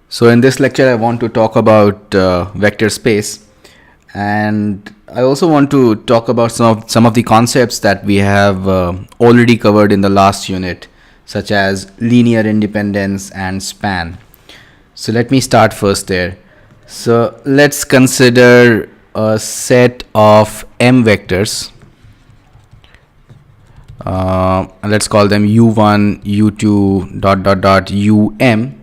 So in this lecture, I want to talk about vector space, and I also want to talk about some of the concepts that we have already covered in the last unit, such as linear independence and span. So let me start first there. So let's consider a set of m vectors. Let's call them u1, u2, dot dot dot um.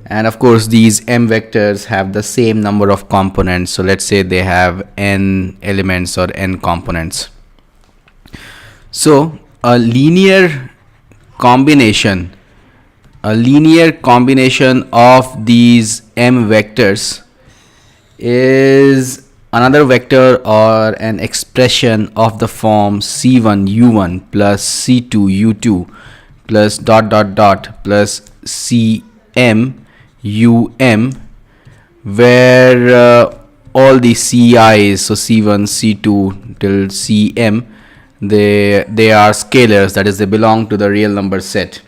And of course, these m vectors have the same number of components. So let's say they have n elements or n components. So a linear combination of these m vectors is another vector or an expression of the form c1 u1 plus c2 u2 plus dot dot dot plus cm where all the ci's, so c1 c2 till cm, they are scalars, that is, they belong to the real number set.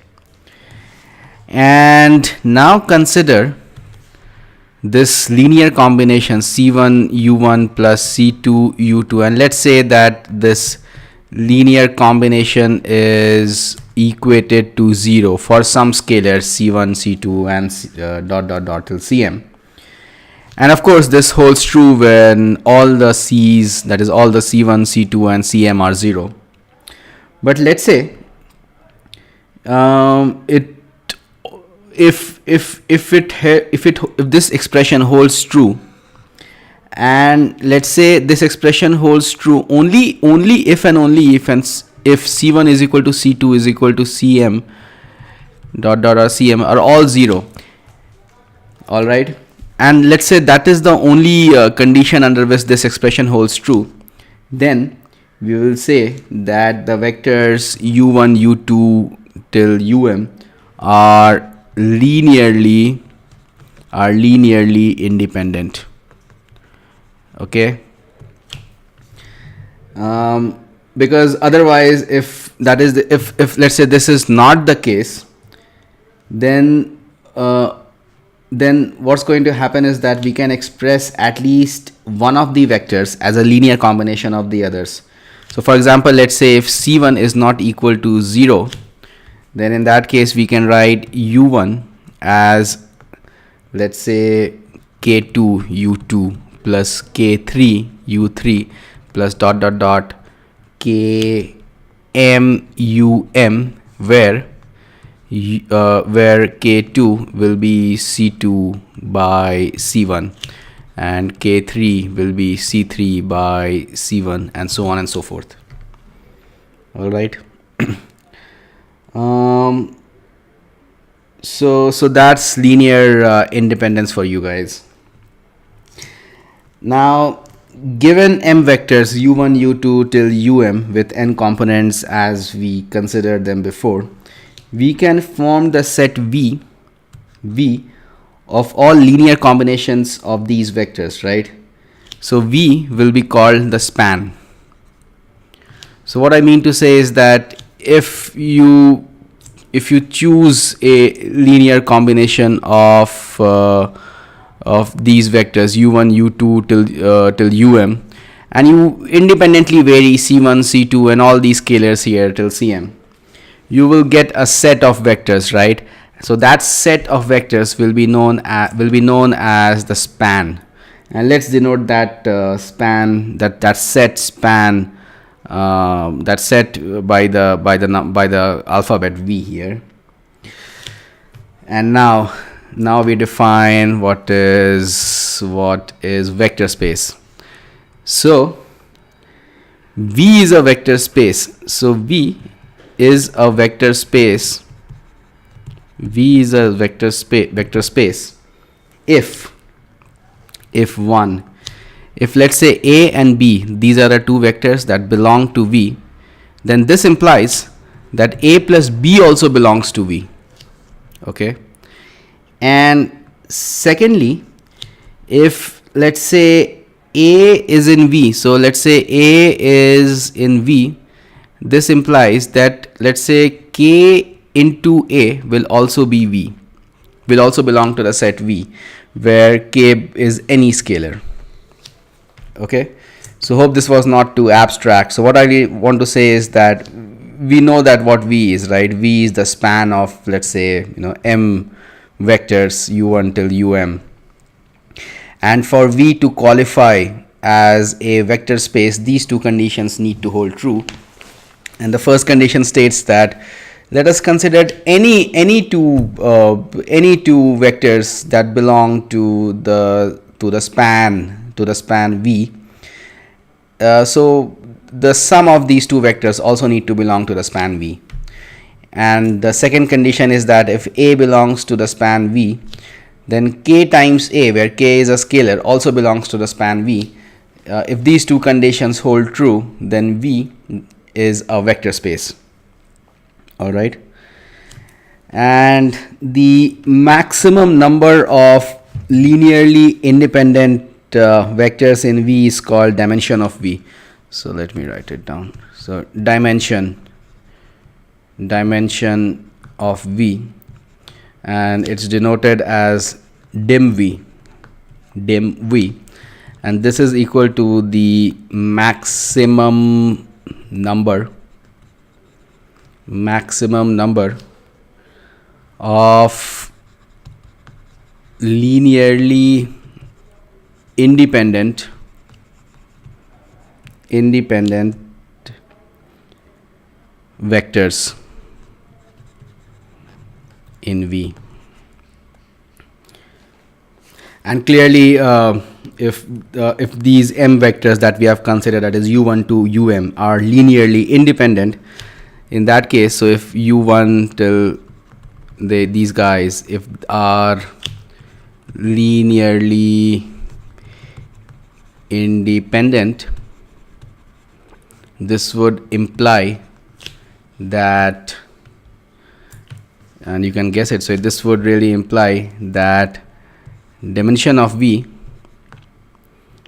And now consider this linear combination c1 u1 plus c2 u2, and let's say that this linear combination is equated to 0 for some scalars c1 c2 and dot dot dot till cm. And of course, this holds true when all the c's, that is all the c1 c2 and cm, are 0. But let's say if this expression holds true, and let's say this expression holds true only if and only if c1 is equal to c2 is equal to cm dot dot or cm are all 0. All right, and let's say that is the only condition under which this expression holds true, then we will say that the vectors u1 u2 till um are linearly independent. Okay, because otherwise, if let's say this is not the case, then what's going to happen is that we can express at least one of the vectors as a linear combination of the others. So for example, let's say if c1 is not equal to 0, then in that case we can write u1 as, let's say, k2 u2 plus k3 u3 plus dot dot dot k m where k2 will be c2 by c1 and k3 will be c3 by c1, and so on and so forth. All right. So that's linear independence for you guys. Now, given m vectors u1 u2 till um with n components as we considered them before, we can form the set v of all linear combinations of these vectors, right? So v will be called the span. So what I mean to say is that if you choose a linear combination of these vectors u1 u2 till um, and you independently vary c1 c2 and all these scalars here till cm, you will get a set of vectors, right? So that set of vectors will be known as the span, and let's denote that span, that set span, that set by the alphabet v here. And now we define what is vector space. So v is a vector space. So v is a vector space if let's say a and b, these are the two vectors that belong to v, then this implies that a plus b also belongs to v. Okay, and secondly, if let's say a is in v, so let's say a is in v, this implies that, let's say, k into a will also be v. will also belong to the set V, where K is any scalar. Okay, so hope this was not too abstract. So what I really want to say is that we know that what V is, right? V is the span of, let's say, M vectors u1 till um, and for V to qualify as a vector space, these two conditions need to hold true. And the first condition states that let us consider any two vectors that belong to the span V. So the sum of these two vectors also need to belong to the span V. And the second condition is that if A belongs to the span V, then K times A, where K is a scalar, also belongs to the span V. If these two conditions hold true, then V is a vector space. All right. And the maximum number of linearly independent vectors in V is called dimension of V. So let me write it down. So dimension of V, and it's denoted as dim V, and this is equal to the maximum number of linearly independent vectors in V. And clearly if these M vectors that we have considered, that is u1 to um, are linearly independent, in that case, so if u1 till these guys, if are linearly independent, this would imply that, and you can guess it, so this would really imply that dimension of V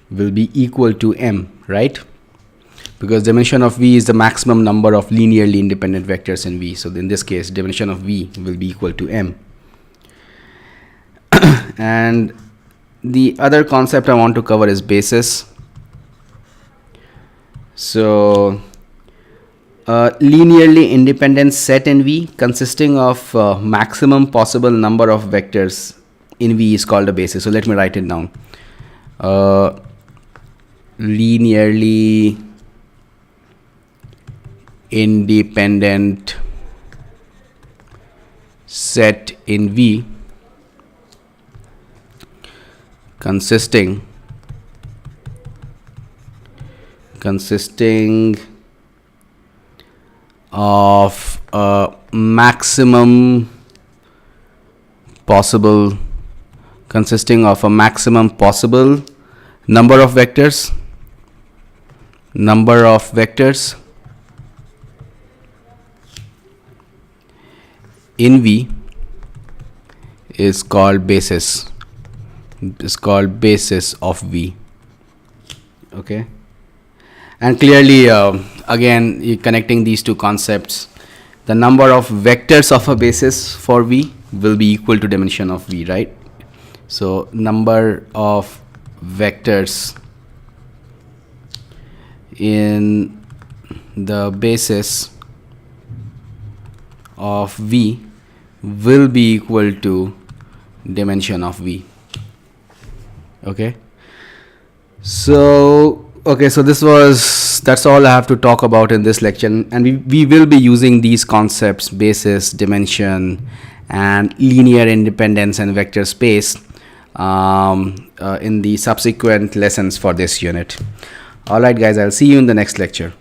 will be equal to M, right? Because dimension of V is the maximum number of linearly independent vectors in V. So in this case, dimension of V will be equal to M. And the other concept I want to cover is basis. So linearly independent set in V consisting of maximum possible number of vectors in V is called a basis. So let me write it down. Linearly independent set in V consisting of a maximum possible number of vectors in V is called basis. It's called basis of V. Okay. And clearly, again, connecting these two concepts, the number of vectors of a basis for V will be equal to dimension of V, right? So number of vectors in the basis of V will be equal to dimension of V. Okay. So that's all I have to talk about in this lecture, and we will be using these concepts, basis, dimension, and linear independence and vector space in the subsequent lessons for this unit. All right guys, I'll see you in the next lecture.